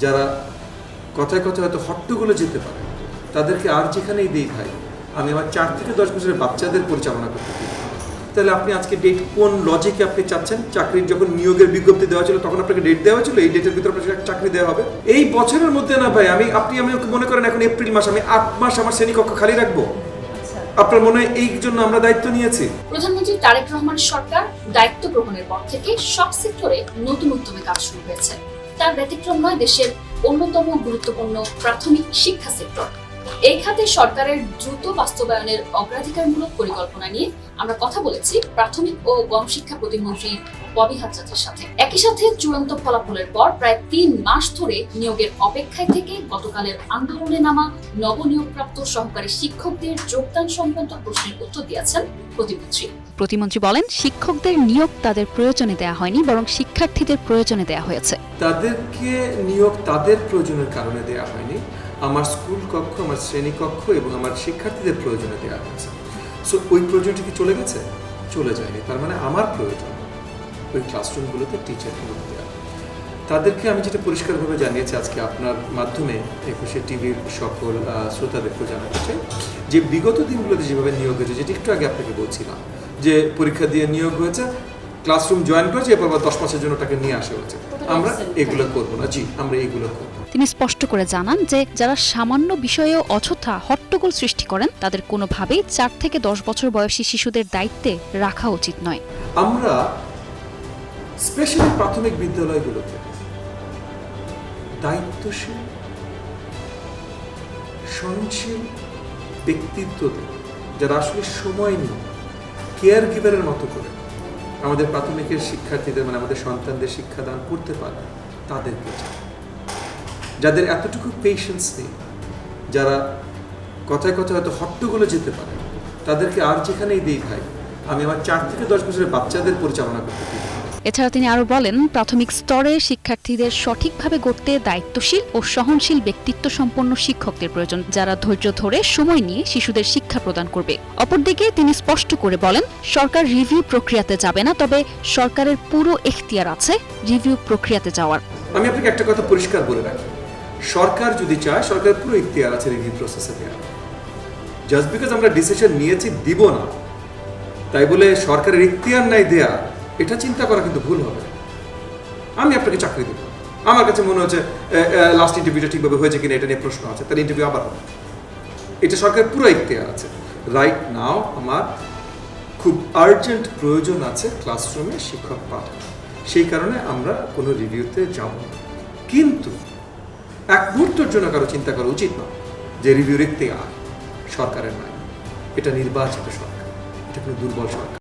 যারা কথায় কথায় হয়তো হট্টগোলে যেতে পারে, তাদেরকে আর যেখানেই দিই ভাই আমি আমার 4 থেকে 10 বছরের বাচ্চাদের পরিচালনা করতে দিই। তাহলে আপনি আজকে ডেট কোন লজিকে আপনি চাচ্ছেন? চাকরির যখন নিয়োগের বিজ্ঞপ্তি দেওয়া ছিল তখন আপনাকে ডেট দেওয়া হয়েছিল, এই ডেটের ভিতরে আপনাকে চাকরি দেওয়া হবে এই বছরের মধ্যে না ভাই। আপনি মনে করেন এখন এপ্রিল মাস, আমি 8 মাস আমার শ্রেণীকক্ষ খালি রাখবো? আপনার মনে হয় এই জন্য আমরা দায়িত্ব নিয়েছি? প্রধানমন্ত্রী তারেক রহমান সরকার দায়িত্ব গ্রহণের পর থেকে সব সেক্টরে নতুন উদ্যমে কাজ শুরু হয়েছে। তার ব্যতিক্রম নয় দেশের অন্যতম গুরুত্বপূর্ণ প্রাথমিক শিক্ষা সেক্টর। এই খাতে সরকারের দ্রুত বাস্তবায়নের অগ্রাধিকারমূলক পরিকল্পনা নিয়ে আমরা কথা বলেছি প্রাথমিক ও গণশিক্ষা প্রতিমন্ত্রী ববি হাজরাতের সাথে। একই সাথে চূড়ান্ত ফলাফলের পর প্রায় 3 মাস ধরে নিয়োগের অপেক্ষায় থেকে গতকালের আন্দোলনে নামা নবনিয়োগপ্রাপ্ত সহকারী শিক্ষকদের যোগদান সংক্রান্ত প্রশ্নের উত্তর দিয়েছেন প্রতিমন্ত্রী বলেন, শিক্ষকদের নিয়োগ তাদের প্রয়োজনে দেয়া হয়নি, বরং শিক্ষার্থীদের প্রয়োজনে দেয়া হয়েছে। তাদেরকে নিয়োগ তাদের প্রয়োজনের কারণে দেয়া হয়নি, আমার স্কুল কক্ষ, আমার শ্রেণীকক্ষ এবং আমার শিক্ষার্থীদের প্রয়োজনে দেওয়া হয়েছে। সো ওই প্রয়োজনটা কি চলে গেছে? চলে যায়নি। তার মানে আমার প্রয়োজন ওই ক্লাসরুমগুলোতে টিচার নিয়োগ দেওয়া। তাদেরকে আমি যেটা পরিষ্কারভাবে জানিয়েছি আজকে আপনার মাধ্যমে 21 টিভির সকল শ্রোতাদেরকেও জানাতে চাই যে বিগত দিনগুলোতে যেভাবে নিয়োগ হয়েছে, যেটা একটু আগে আপনাকে বলছিলাম যে পরীক্ষা দিয়ে নিয়োগ হয়েছে, ক্লাসরুম জয়েন করেছে, এরপর 10 মাসের জন্য তাকে নিয়ে আসা হয়েছে, আমরা এগুলো করবো না। জি, আমরা এগুলো করবো। তিনি স্পষ্ট করে জানান যে যারা সামান্য বিষয়েও অযথা হট্টগোল সৃষ্টি করেন তাদের কোনোভাবেই 4 থেকে 10 বছর বয়সী শিশুদের দায়িত্বে রাখা উচিত নয়। আমরা স্পেশালি প্রাথমিক বিদ্যালয়গুলোতে দায়িত্বশীল, সহনশীল ব্যক্তিত্ব যারা আসলে সময় নিয়ে কেয়ার গিভারের মতো করে আমাদের প্রাথমিকের শিক্ষার্থীদের, মানে আমাদের সন্তানদের শিক্ষাদান করতে পারে, তাদেরকে চাই। যাদের এতটুকু পেশেন্স নেই, যারা কথায় কথায় হয়তো হট্টগোলে যেতে পারে, তাদেরকে আর যেখানেই দিই ভাই আমি আমার 4 থেকে 10 বছরের বাচ্চাদের পরিচালনা করতে দিই। এছাড়া তিনি আরো বলেন, প্রাথমিক স্তরে শিক্ষার্থীদের সঠিকভাবে গড়তে দায়িত্বশীল ও সহনশীল ব্যক্তিত্ব সম্পন্ন শিক্ষকদের প্রয়োজন, যারা ধৈর্য ধরে সময় নিয়ে শিশুদের শিক্ষা প্রদান করবে। অপরদিকে তিনি স্পষ্ট করে বলেন, সরকার রিভিউ প্রক্রিয়াতে যাবে না, তবে সরকারের পুরো এখতিয়ার আছে রিভিউ প্রক্রিয়াতে যাওয়ার। আমি আপনাকে একটা কথা পরিষ্কার বলে রাখি, সরকার যদি চায় সরকারের পুরো এখতিয়ার আছে রিভিউ প্রসেসে দেওয়ার। জাস্ট বিকজ আমরা ডিসিশন নিয়েছি দিব না, তাই বলে সরকারের এখতিয়ার নাই দেয়া, এটা চিন্তা করা কিন্তু ভুল হবে। আমি আপনাকে চাকরি দেব, আমার কাছে মনে হচ্ছে লাস্ট ইন্টারভিউটা ঠিকভাবে হয়েছে কিনা এটা নিয়ে প্রশ্ন আছে, তাহলে ইন্টারভিউ আবার হবে। এটা সরকারের পুরো এখতিয়ার আছে। রাইট নাও আমার খুব আর্জেন্ট প্রয়োজন আছে ক্লাসরুমে শিক্ষক পাঠানো, সেই কারণে আমরা কোনো রিভিউতে যাব না। কিন্তু এক মুহূর্তের জন্য কারো চিন্তা করা উচিত না যে রিভিউ এখতিয়ার সরকারের নয়, এটা নির্বাচিত সরকার, এটা কোনো দুর্বল সরকার।